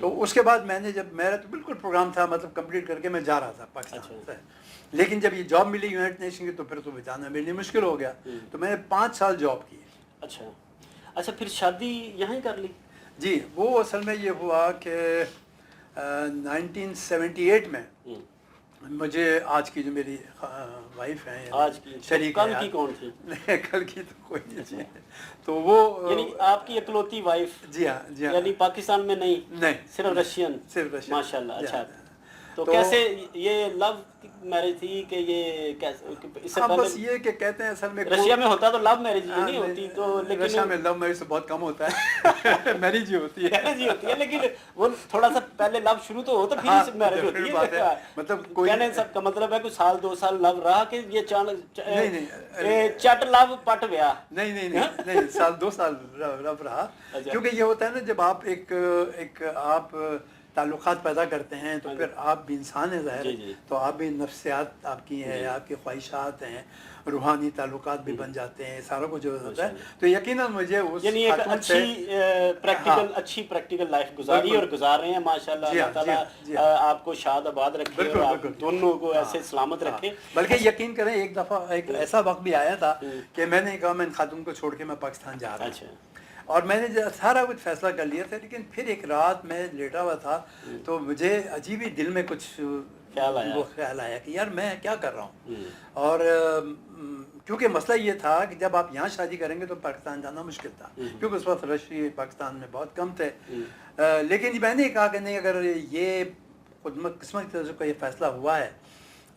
تو اس کے بعد میں نے جب میرا تو بالکل پروگرام تھا مطلب کمپلیٹ کر کے میں جا رہا تھا پاکستان سے، لیکن جب یہ جاب ملی یونائٹڈ نیشن کی تو پھر تو جانا میرے لیے مشکل ہو گیا، تو میں نے 5 سال جاب کی۔ اچھا پھر شادی یہیں کر لی؟ جی وہ اصل میں یہ ہوا کہ 1978 میں مجھے آج کی جو میری وائف ہیں آج کی شریک کل کی کون تھی؟ کل کی تو کوئی نہیں تھی، تو وہ یعنی آپ کی اکلوتی وائف؟ جی ہاں جی ہاں، یعنی پاکستان میں نہیں صرف رشین؟ صرف رشین، ماشاء اللہ۔ اچھا تو کیسے یہ لو میرج تھی کہ یہ کیسے اس سے ہاں پہلے؟ بس یہ کہ کہتے ہیں اصل میں رشیا میں ہوتا تو لو میرج نہیں ہوتی تو، لیکن رشیا میں لو میرج سے بہت کم ہوتا ہے، میرج ہی ہوتی ہے، میرج ہی ہوتی ہے، لیکن وہ تھوڑا سا پہلے لو شروع تو ہو تو پھر میرج ہوتی ہے۔ مطلب کوئی کہنے سب کا مطلب ہے کوئی سال 2 سال لو رہا کہ یہ چٹ لو پٹ گیا؟ نہیں، سال 2 سال رب رہا، کیونکہ یہ ہوتا ہے نا جب آپ ایک آپ تعلقات پیدا کرتے ہیں تو پھر آپ بھی انسان ہیں ظاہر، تو آپ بھی نفسیات آپ کی ہیں، آپ کی خواہشات ہیں، روحانی تعلقات بھی بن جاتے ہیں، سارا کچھ ہوتا ہے، تو یقیناً مجھے اس یعنی ایک اچھی پریکٹیکل لائف گزاری اور گزار رہے ہیں ماشاءاللہ۔ اللہ تعالیٰ آپ کو شاد آباد رکھے اور آپ دونوں کو ایسے سلامت رکھے۔ بلکہ یقین کریں ایک دفعہ ایک ایسا وقت بھی آیا تھا کہ میں نے کہا میں ان خاتون کو چھوڑ کے میں پاکستان جا رہا ہوں، اور میں نے سارا کچھ فیصلہ کر لیا تھا، لیکن پھر ایک رات میں لیٹا ہوا تھا تو مجھے عجیب ہی دل میں کچھ خیال آیا کہ یار میں کیا کر رہا ہوں، اور کیونکہ مسئلہ یہ تھا کہ جب آپ یہاں شادی کریں گے تو پاکستان جانا مشکل تھا، کیونکہ اس وقت رشی پاکستان میں بہت کم تھے، لیکن میں نے کہا کہ نہیں، اگر یہ قسمت کی طرف سے کوئی فیصلہ ہوا ہے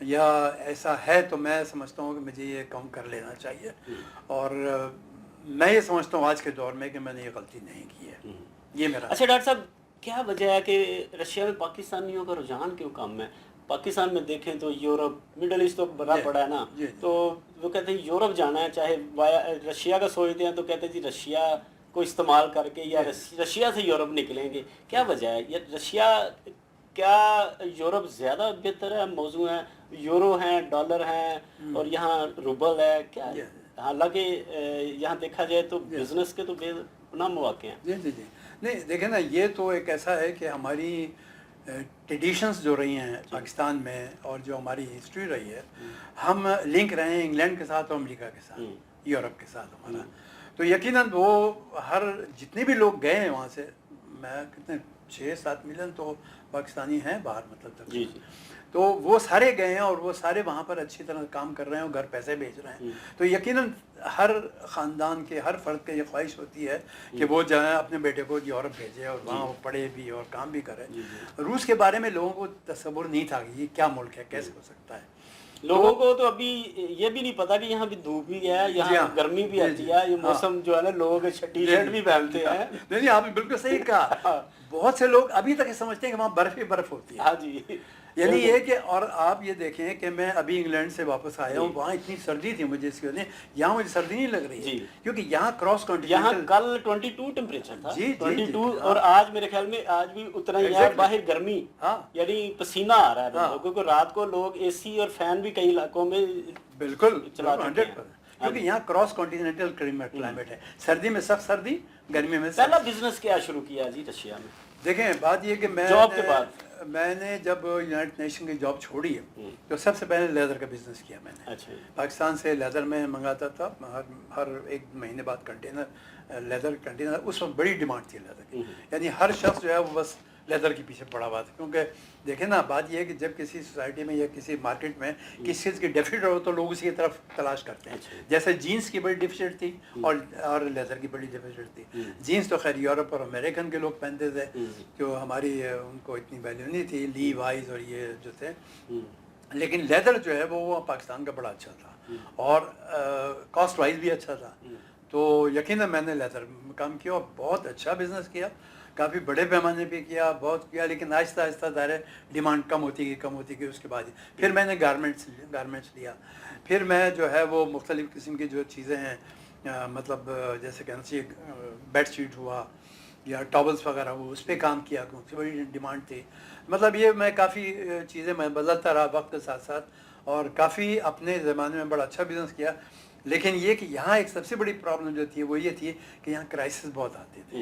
یا ایسا ہے تو میں سمجھتا ہوں کہ مجھے یہ کام کر لینا چاہیے، اور میں یہ سمجھتا ہوں آج کے دور میں کہ میں نے یہ غلطی نہیں کی ہے، یہ میرا۔ اچھا ڈاکٹر صاحب، کیا وجہ ہے کہ رشیا میں پاکستانیوں کا رجحان کیوں کم ہے؟ پاکستان میں دیکھیں تو یورپ، مڈل ایسٹ تو بڑا پڑا ہے نا، تو وہ کہتے ہیں یورپ جانا ہے، چاہے رشیا کا سوچتے ہیں تو کہتے ہیں جی رشیا کو استعمال کر کے یا رشیا سے یورپ نکلیں گے، کیا وجہ ہے؟ یہ رشیا کیا یورپ زیادہ بہتر ہے؟ موضوع ہے یورو ہیں، ڈالر ہیں، اور یہاں روبل ہے، کیا؟ حالانکہ یہاں دیکھا جائے تو بزنس کے تو بے پناہ مواقع ہیں۔ جی نہیں دیکھیں نا، یہ تو ایک ایسا ہے کہ ہماری ٹریڈیشنز جو رہی ہیں پاکستان میں اور جو ہماری ہسٹری رہی ہے، ہم لنک رہے ہیں انگلینڈ کے ساتھ اور امریکہ کے ساتھ، یورپ کے ساتھ ہمارا، تو یقیناً وہ جتنے بھی لوگ گئے ہیں وہاں سے، میں کتنے 6-7 ملین تو پاکستانی ہیں باہر، مطلب تو وہ سارے گئے ہیں اور وہ سارے وہاں پر اچھی طرح کام کر رہے ہیں اور گھر پیسے بھیج رہے ہیں، تو یقیناً ہر خاندان کے ہر فرد کی یہ خواہش ہوتی ہے کہ وہ جائیں اپنے بیٹے کو یورپ بھیجے اور وہاں وہ پڑھے بھی اور کام بھی کرے۔ روس کے بارے میں لوگوں کو تصور نہیں تھا کہ یہ کیا ملک ہے، کیسے ہو سکتا ہے، لوگوں کو تو ابھی یہ بھی نہیں پتا کہ یہاں بھی دھوپ بھی ہے، یہاں گرمی بھی آتی ہے، یہ موسم جو ہے نا لوگ ٹی شرٹ بھی پہنتے ہیں۔ نہیں آپ نے بالکل صحیح کہا، بہت سے لوگ ابھی تک سمجھتے ہیں کہ وہاں برف ہی برف ہوتی ہے۔ ہاں جی، یعنی یہ کہ، اور آپ یہ دیکھیں کہ میں ابھی انگلینڈ سے واپس آیا ہوں، وہاں اتنی سردی تھی مجھے، اس کی وجہ یہاں مجھے سردی نہیں لگ رہی ہے، کیونکہ یہاں کراس کنٹیننٹل، یہاں کل 22 ٹیمپریچر تھا، 22، اور آج میرے خیال میں آج بھی اتنا ہی ہے، باہر گرمی، یعنی پسینہ آ رہا ہے، کیونکہ رات کو لوگ اے سی اور فین بھی کئی علاقوں میں بالکل چلاتے ہیں، کیونکہ یہاں کراس کنٹیننٹل کلائمیٹ ہے، سردی میں سخت سردی، گرمی میں پہلا بزنس کیا شروع کیا جی رشیا میں؟ دیکھیں بات یہ کہ جاب کے بعد میں نے جب یونائٹڈ نیشن کی جاب چھوڑی ہے تو سب سے پہلے لیدر کا بزنس کیا میں نے، پاکستان سے لیدر میں منگاتا تھا، ہر 1 مہینے بعد کنٹینر لیدر، کنٹینر اس وقت بڑی ڈیمانڈ تھی لیدر کی، یعنی ہر شخص جو ہے وہ بس لیدر کے پیچھے پڑا ہوا تھا، کیونکہ دیکھیں نا بات یہ ہے کہ جب کسی سوسائٹی میں یا کسی مارکیٹ میں کسی چیز کی ڈیفیسٹ ہو تو لوگ اسی کی طرف تلاش کرتے ہیں، جیسے جینس کی بڑی ڈیفیسٹ تھی اور لیدر کی بڑی ڈیفیسٹ تھی، جینس تو خیر یورپ اور امریکن کے لوگ پہنتے تھے، جو ہماری ان کو اتنی ویلیو نہیں تھی، لی وائز اور یہ جو تھے، لیکن لیدر جو ہے وہ پاکستان کا بڑا اچھا تھا اور کاسٹ وائز بھی اچھا تھا، تو یقیناً میں نے لیدر میں کام کیا اور بہت اچھا بزنس کیا، کافی بڑے پیمانے پہ کیا، بہت کیا، لیکن آہستہ آہستہ ظاہر ڈیمانڈ کم ہوتی گئی، اس کے بعد پھر میں نے گارمنٹس لیا، پھر میں جو ہے وہ مختلف قسم کی جو چیزیں ہیں، مطلب جیسے کہ بیڈ شیٹ ہوا یا ٹاولس وغیرہ ہوا، اس پہ کام کیا، کیونکہ بڑی ڈیمانڈ تھی، مطلب یہ میں کافی چیزیں میں بدلتا رہا وقت کے ساتھ ساتھ، اور کافی اپنے زمانے میں بڑا اچھا بزنس کیا، لیکن یہ کہ یہاں ایک سب سے بڑی پرابلم جو تھی وہ یہ تھی کہ یہاں کرائسس بہت آتے تھے،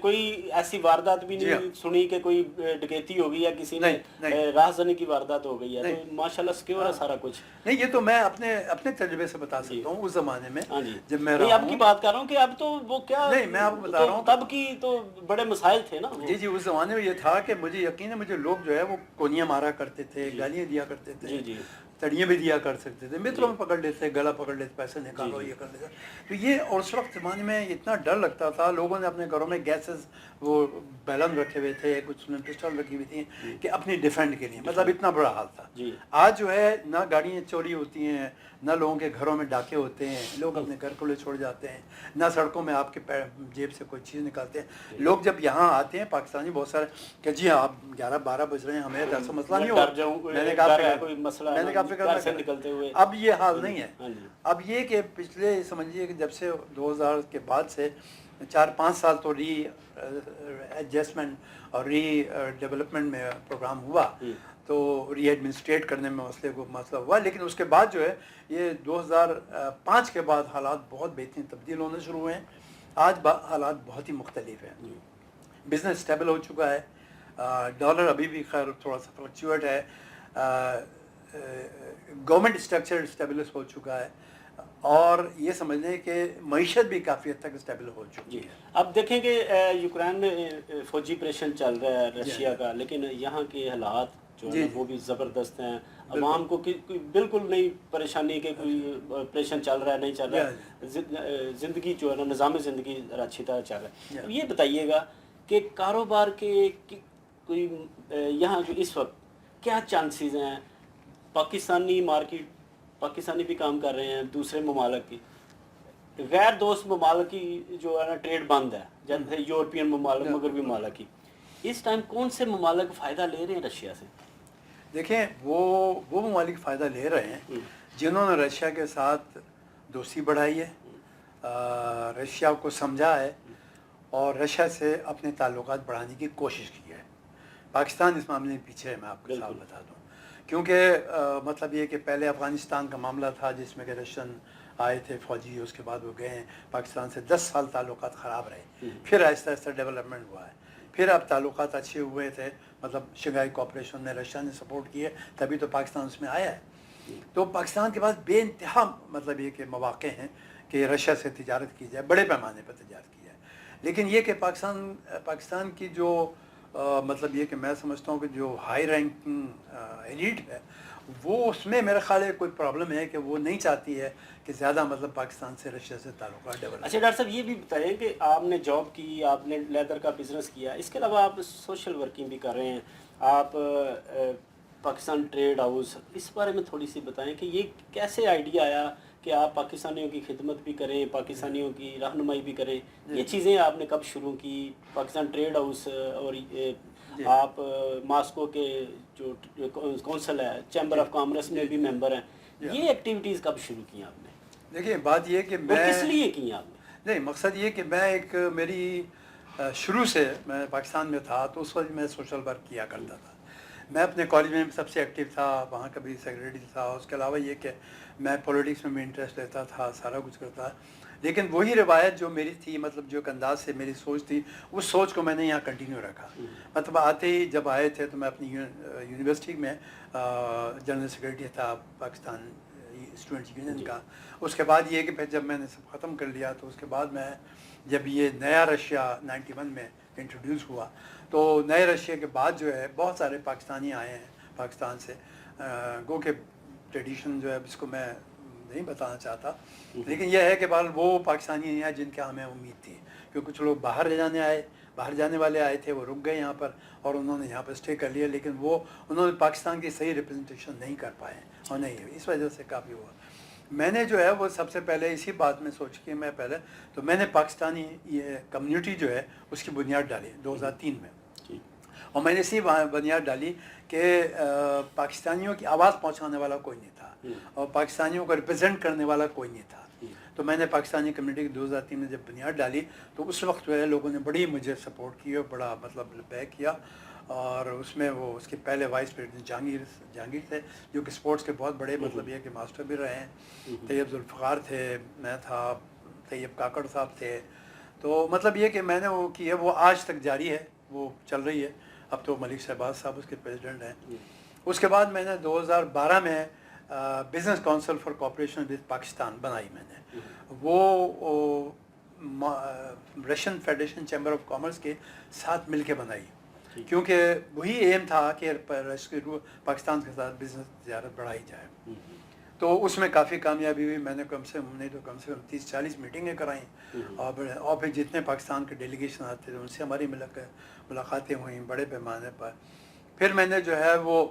کوئی ایسی واردات بھی نہیں سنی کہ کوئی ڈکیتی ہو گئی یا کسی نے راہزنی کی واردات ہو گئی ہے؟ تو ماشاءاللہ سکیور ہے سارا کچھ. نہیں یہ تو میں اپنے تجربے سے بتا سکتا ہوں. اس زمانے میں جب میں اب کی بات کر رہا ہوں کہ اب تو وہ کیا, نہیں میں آپ کو بتا رہا ہوں تب کی تو بڑے مسائل تھے نا. جی اس زمانے میں یہ تھا کہ مجھے یقین ہے مجھے لوگ جو ہے وہ کونیاں مارا کرتے تھے, گالیاں دیا کرتے تھے, تڑیاں بھی دیا کر سکتے تھے, متروں میں پکڑ لیتے, گلا پکڑ لیتے, پیسے نکالو, یہ کر لیتے. تو یہ اور اس وقت زمانے میں اتنا ڈر لگتا تھا. لوگوں نے اپنے گھروں میں گیسز وہ بیلن رکھے ہوئے تھے, کچھ پسٹل رکھی ہوئی تھیں کہ اپنی ڈیفینڈ کے لیے. مطلب اتنا بڑا حال تھا. آج جو ہے نہ گاڑیاں چوری ہوتی ہیں, نہ لوگوں کے گھروں میں ڈاکے ہوتے ہیں, لوگ اپنے گھر کھلے چھوڑ جاتے ہیں, نہ سڑکوں میں آپ کے جیب سے کوئی چیز نکالتے ہیں. لوگ جب یہاں آتے ہیں پاکستانی بہت سارے کہ جی آپ 11-12 بج رہے ہیں, ہمیں ایسا مسئلہ نہیں ہوا. میں نے کہا فکر نہ کریں. اب یہ حال نہیں ہے. اب یہ کہ پچھلے سمجھیے کہ جب سے 2000 کے بعد سے 4-5 سال تو ری ایڈجسٹمنٹ اور ری ڈیولپمنٹ میں پروگرام ہوا, تو ری ایڈمنسٹریٹ کرنے میں مسئلہ ہوا. لیکن اس کے بعد جو ہے یہ 2005 کے بعد حالات بہت بہترین تبدیل ہونے شروع ہوئے ہیں. آج حالات بہت ہی مختلف ہیں. بزنس اسٹیبل ہو چکا ہے, ڈالر ابھی بھی خیر تھوڑا سا فلکچویٹ ہے, گورنمنٹ اسٹرکچر اسٹیبلش ہو چکا ہے, اور یہ سمجھ لیں کہ معیشت بھی کافی حد تک اسٹیبل ہو چکی ہے. اب دیکھیں کہ یوکرین میں فوجی آپریشن چل رہا ہے رشیا کا, لیکن یہاں کے حالات جو ہے وہ بھی زبردست ہیں. عوام کو بالکل نہیں پریشانی کہ کوئی آپریشن چل رہا ہے نہیں چل رہا ہے, زندگی جو ہے نا نظام زندگی اچھی طرح چل رہا ہے. یہ بتائیے گا کہ کاروبار کے کوئی یہاں جو اس وقت کیا چانسز ہیں؟ پاکستانی مارکیٹ, پاکستانی بھی کام کر رہے ہیں, دوسرے ممالک کی, غیر دوست ممالک کی جو ہے نا ٹریڈ بند ہے, جیسے یورپین ممالک, مغربی ممالک کی. اس ٹائم کون سے ممالک فائدہ لے رہے ہیں رشیا سے؟ دیکھیں وہ ممالک فائدہ لے رہے ہیں جنہوں نے رشیا کے ساتھ دوستی بڑھائی ہے, رشیا کو سمجھا ہے اور رشیا سے اپنے تعلقات بڑھانے کی کوشش کی ہے. پاکستان اس معاملے میں پیچھے ہے, میں آپ کو صاف بتا دوں. کیونکہ مطلب یہ کہ پہلے افغانستان کا معاملہ تھا جس میں کہ رشین آئے تھے فوجی, اس کے بعد وہ گئے ہیں پاکستان سے, 10 سال تعلقات خراب رہے. پھر آہستہ آہستہ ڈیولپمنٹ ہوا ہے, پھر اب تعلقات اچھے ہوئے تھے. مطلب شنگھائی کوآپریشن میں رشیا نے سپورٹ کی ہے, تبھی تو پاکستان اس میں آیا ہے. تو پاکستان کے پاس بے انتہا مطلب یہ کہ مواقع ہیں کہ رشیا سے تجارت کی جائے, بڑے پیمانے پر تجارت کی جائے. لیکن یہ کہ پاکستان کی جو مطلب یہ کہ میں سمجھتا ہوں کہ جو ہائی رینکنگ ایلیٹ ہے وہ اس میں میرا خیال ہے کوئی پرابلم ہے کہ وہ نہیں چاہتی ہے کہ زیادہ مطلب پاکستان سے رشیا سے تعلقات ڈیولپ. اچھا ڈاکٹر صاحب یہ بھی بتائیں کہ آپ نے جاب کی, آپ نے لیدر کا بزنس کیا, اس کے علاوہ آپ سوشل ورکنگ بھی کر رہے ہیں, آپ پاکستان ٹریڈ ہاؤس, اس بارے میں تھوڑی سی بتائیں کہ یہ کیسے آئیڈیا آیا کہ آپ پاکستانیوں کی خدمت بھی کریں, پاکستانیوں کی رہنمائی بھی کریں؟ یہ چیزیں آپ نے کب شروع کی؟ پاکستان ٹریڈ ہاؤس اور آپ ماسکو کے جو کونسل ہے, چیمبر آف کامرس میں بھی ممبر ہیں, یہ ایکٹیویٹیز کب شروع کی آپ نے؟ دیکھیں بات یہ کہ میں کس لیے کی آپ نے؟ نہیں, مقصد یہ کہ میں میری شروع سے میں پاکستان میں تھا تو اس وقت میں سوشل ورک کیا کرتا تھا. میں اپنے کالج میں سب سے ایکٹیو تھا, وہاں کا بھی سیکریٹری تھا. اس کے علاوہ یہ کہ میں پولیٹکس میں بھی انٹرسٹ لیتا تھا, سارا کچھ کرتا. لیکن وہی روایت جو میری تھی, مطلب جو ایک انداز سے میری سوچ تھی, اس سوچ کو میں نے یہاں کنٹینیو رکھا. مطلب آتے ہی جب آئے تھے تو میں اپنی یونیورسٹی میں جنرل سیکریٹری تھا پاکستان اسٹوڈنٹس یونین کا. اس کے بعد یہ کہ پھر جب میں نے سب ختم کر لیا تو اس کے بعد میں جب یہ نیا رشیا 91 میں انٹروڈیوس ہوا تو نئے رشیا کے بعد جو ہے بہت سارے پاکستانی آئے ہیں پاکستان سے. گو کہ ٹریڈیشن جو ہے اس کو میں نہیں بتانا چاہتا, لیکن یہ ہے کہ بہرحال وہ پاکستانی نہیں ہیں جن کے ہمیں امید تھی, کیونکہ کچھ لوگ باہر جانے والے آئے تھے, وہ رک گئے یہاں پر اور انہوں نے یہاں پر اسٹے کر لیا, لیکن انہوں نے پاکستان کی صحیح ریپرزنٹیشن نہیں کر پائے اور نہیں, اس وجہ سے کافی ہوا. میں نے جو ہے وہ سب سے پہلے اسی بات میں سوچ کے میں نے پاکستانی یہ کمیونٹی جو ہے اس کی بنیاد ڈالی 2003 میں, اور میں نے اسی بنیاد ڈالی کہ پاکستانیوں کی آواز پہنچانے والا کوئی نہیں تھا اور پاکستانیوں کو ریپرزینٹ کرنے والا کوئی نہیں تھا. تو میں نے پاکستانی کمیونٹی کی 2003 میں جب بنیاد ڈالی تو اس وقت جو ہے لوگوں نے بڑی مجھے سپورٹ کی اور بڑا مطلب بیک کیا. اور اس میں وہ اس کے پہلے وائس پریزیڈنٹ جہانگیر تھے جو کہ اسپورٹس کے بہت بڑے مطلب یہ کہ ماسٹر بھی رہے ہیں. طیب ذوالفقار تھے, میں تھا, طیب کاکڑ صاحب تھے, تو مطلب یہ کہ میں نے وہ کی ہے وہ آج تک جاری ہے, وہ چل رہی ہے. اب تو ملک شہباز صاحب اس کے پریزیڈنٹ ہیں. اس کے بعد میں نے 2012 میں business council for cooperation with Pakistan بنائی میں نے. وہ Russian federation chamber of commerce کے ساتھ مل کے بنائی, کیونکہ وہی ایم تھا کہ پاکستان کے ساتھ بزنس تجارت بڑھائی جائے. تو اس میں کافی کامیابی ہوئی. میں نے کم سے کم 30-40 میٹنگیں کرائیں, اور پھر جتنے پاکستان کے ڈیلیگیشن آتے تھے ان سے ہماری ملاقاتیں ہوئیں بڑے پیمانے پر. پھر میں نے جو ہے وہ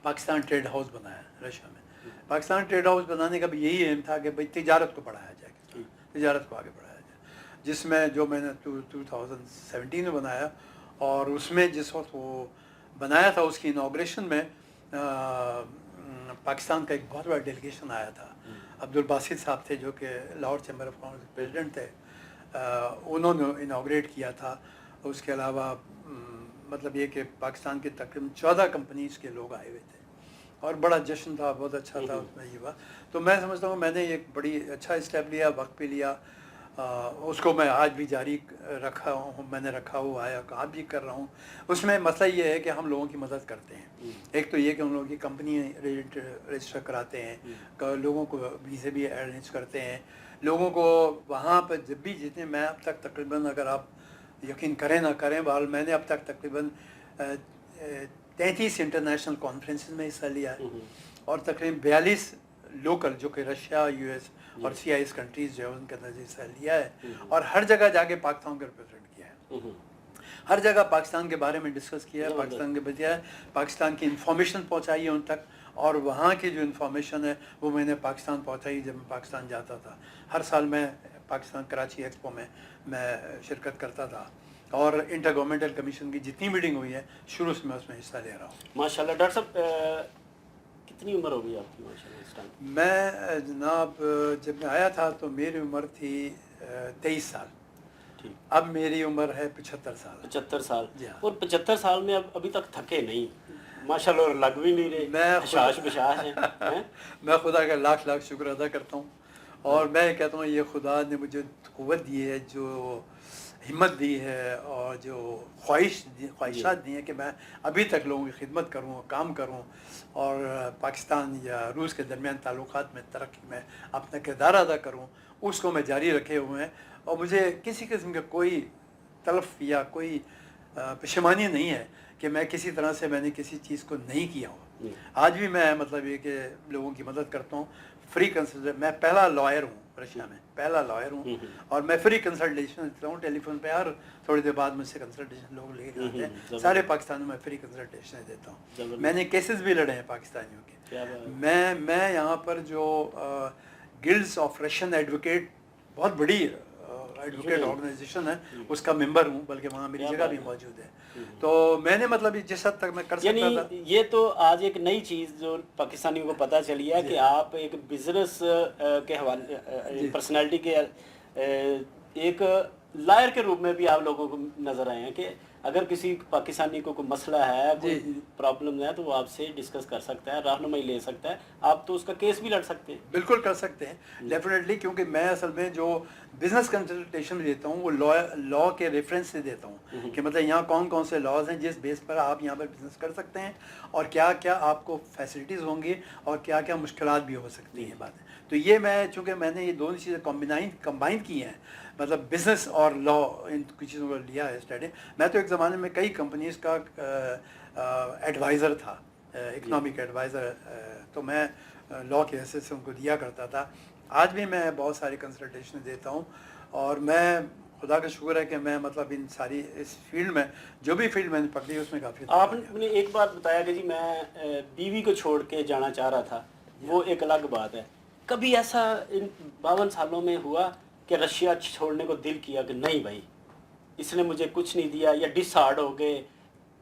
پاکستان ٹریڈ ہاؤس بنایا رشیا میں. پاکستان ٹریڈ ہاؤس بنانے کا بھی یہی ایم تھا کہ بھائی تجارت کو بڑھایا جائے, تجارت کو آگے بڑھایا جائے, جس میں جو میں نے 2017 میں بنایا. اور اس میں جس وقت وہ بنایا تھا اس کی انوگریشن میں پاکستان کا ایک بہت بڑا ڈیلیگیشن آیا تھا. عبدالباسط صاحب تھے جو کہ لاہور چیمبر آف کامرس کے پریزیڈنٹ تھے, انہوں نے انوگریٹ کیا تھا. اس کے علاوہ مطلب یہ کہ پاکستان کے تقریباً 14 کمپنیز کے لوگ آئے ہوئے تھے اور بڑا جشن تھا, بہت اچھا تھا اس میں یہ بات. تو میں سمجھتا ہوں میں نے ایک بڑی اچھا اسٹیپ لیا, وقت پہ لیا. اس کو میں آج بھی جاری رکھا ہوں, میں نے رکھا ہوا ہے, آج بھی کر رہا ہوں. اس میں مسئلہ یہ ہے کہ ہم لوگوں کی مدد کرتے ہیں. ایک تو یہ کہ ہم لوگوں کی کمپنی رجسٹر کراتے ہیں, لوگوں کو ویزے بھی ارینج کرتے ہیں, لوگوں کو وہاں پہ جب بھی جتنے میں اب تک تقریباً اگر آپ یقین کریں نہ کریں بہرحال میں نے اب تک تقریباً 33 انٹرنیشنل کانفرنسز میں حصہ لیا ہے, اور تقریباً 42 لوکل جو کہ رشیا, یو ایس اور سی آئی ایس کنٹریز جو ہے ان کے اندر حصہ لیا ہے, اور ہر جگہ جا کے پاکستان کو ریپرزینٹ کیا ہے. ہر جگہ پاکستان کے بارے میں ڈسکس کیا ہے, پاکستان کے بجائے پاکستان کی انفارمیشن پہنچائی ہے ان تک, اور وہاں کی جو انفارمیشن ہے وہ میں نے پاکستان پہنچائی جب میں پاکستان جاتا تھا. ہر سال میں پاکستان کراچی ایکسپو میں شرکت کرتا تھا, اور انٹر گورنمنٹل کمیشن کی جتنی میٹنگ ہوئی ہے شروع سے میں اس میں حصہ لے رہا ہوں. ماشاء اللہ. ڈاکٹر صاحب کتنی عمر ہوگی آپ کی ماشاء اللہ اس ٹائم؟ میں جناب جب میں آیا تھا تو میری عمر تھی 23 سال. اب میری عمر ہے 75 سال. 75 سال. جی ہاں. اور 75 سال میں ابھی تک تھکے نہیں ماشاء اللہ, اور لگ بھی نہیں رہے, حشاش بشاش ہیں. میں خدا کا لاکھ شکر ادا کرتا ہوں, اور میں کہتا ہوں یہ خدا نے مجھے قوت دی ہے, جو ہمت دی ہے, اور جو خواہشات دی ہیں کہ میں ابھی تک لوگوں کی خدمت کروں, کام کروں, اور پاکستان یا روس کے درمیان تعلقات میں ترقی میں اپنا کردار ادا کروں. اس کو میں جاری رکھے ہوئے ہیں, اور مجھے کسی قسم کا کوئی تلف یا کوئی پشیمانی نہیں ہے کہ میں کسی طرح سے میں نے کسی چیز کو نہیں کیا ہو. آج بھی میں مطلب یہ کہ لوگوں کی مدد کرتا ہوں, فری کنسلٹیشن. میں پہلا لائر ہوں رشیا میں, پہلا لائر ہوں, اور میں فری کنسلٹیشن دیتا ہوں. ٹیلی فون پہ ہر تھوڑی دیر بعد مجھ سے کنسلٹیشن لوگ لے کے جاتے ہیں. سارے پاکستانیوں میں فری کنسلٹیشن دیتا ہوں. میں نے کیسز بھی لڑے ہیں پاکستانیوں کے. میں یہاں پر جو گلڈز آف رشین ایڈوکیٹ, بہت بڑی ایڈوکیٹ آرگنائزیشن ہے, اس کا ممبر ہوں, بلکہ وہاں میری جگہ بھی موجود ہے. تو میں نے مطلب جس حد تک میں کر سکتا تھا. یہ تو آج ایک نئی چیز جو پاکستانیوں کو پتہ چلی ہے کہ آپ ایک بزنس کے حوالے پرسنالٹی کے ایک لائر کے روپ میں بھی آپ لوگوں کو نظر آئے ہیں کہ اگر کسی پاکستانی کو کوئی مسئلہ ہے, کوئی پرابلم ہے, تو وہ آپ سے ڈسکس کر سکتا ہے, رہنمائی لے سکتا ہے. آپ تو اس کا کیس بھی لڑ سکتے ہیں. بالکل کر سکتے ہیں ڈیفینیٹلی, کیونکہ میں اصل میں جو بزنس کنسلٹیشن دیتا ہوں وہ لا کے ریفرنس سے دیتا ہوں کہ مطلب یہاں کون کون سے لاز ہیں جس بیس پر آپ یہاں پر بزنس کر سکتے ہیں, اور کیا کیا آپ کو فیسلٹیز ہوں گی, اور کیا کیا مشکلات بھی ہو سکتی ہیں باتیں. تو یہ میں چونکہ میں نے یہ دونوں چیزیں کمبائن کی ہیں, مطلب بزنس اور لا, ان کچھ چیزوں کو لیا ہے اسٹڈی. میں تو ایک زمانے میں کئی کمپنیز کا ایڈوائزر تھا, اکنامک ایڈوائزر, تو میں لا کے حیثیت سے ان کو دیا کرتا تھا. آج بھی میں بہت ساری کنسلٹیشن دیتا ہوں, اور میں خدا کا شکر ہے کہ میں مطلب ان ساری اس فیلڈ میں جو بھی فیلڈ میں نے پکڑی اس میں کافی. آپ نے ایک بات بتایا کہ جی میں بیوی کو چھوڑ کے جانا چاہ رہا تھا, وہ ایک الگ بات ہے. کبھی ایسا ان 52 سالوں میں ہوا کہ رشیا چھوڑنے کو دل کیا کہ نہیں بھائی اس نے مجھے کچھ نہیں دیا, یا ڈس ہارڈ ہو گئے,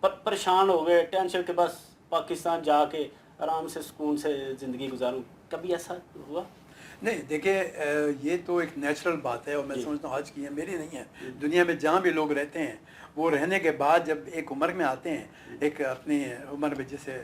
پریشان ہو گئے, ٹینشن کے بس پاکستان جا کے آرام سے سکون سے زندگی گزاروں, کبھی ایسا ہوا؟ نہیں دیکھیے, یہ تو ایک نیچرل بات ہے, اور میں سمجھتا ہوں آج کی ہے, میری نہیں ہے. دنیا میں جہاں بھی لوگ رہتے ہیں وہ رہنے کے بعد جب ایک عمر میں آتے ہیں, ایک اپنی عمر میں جیسے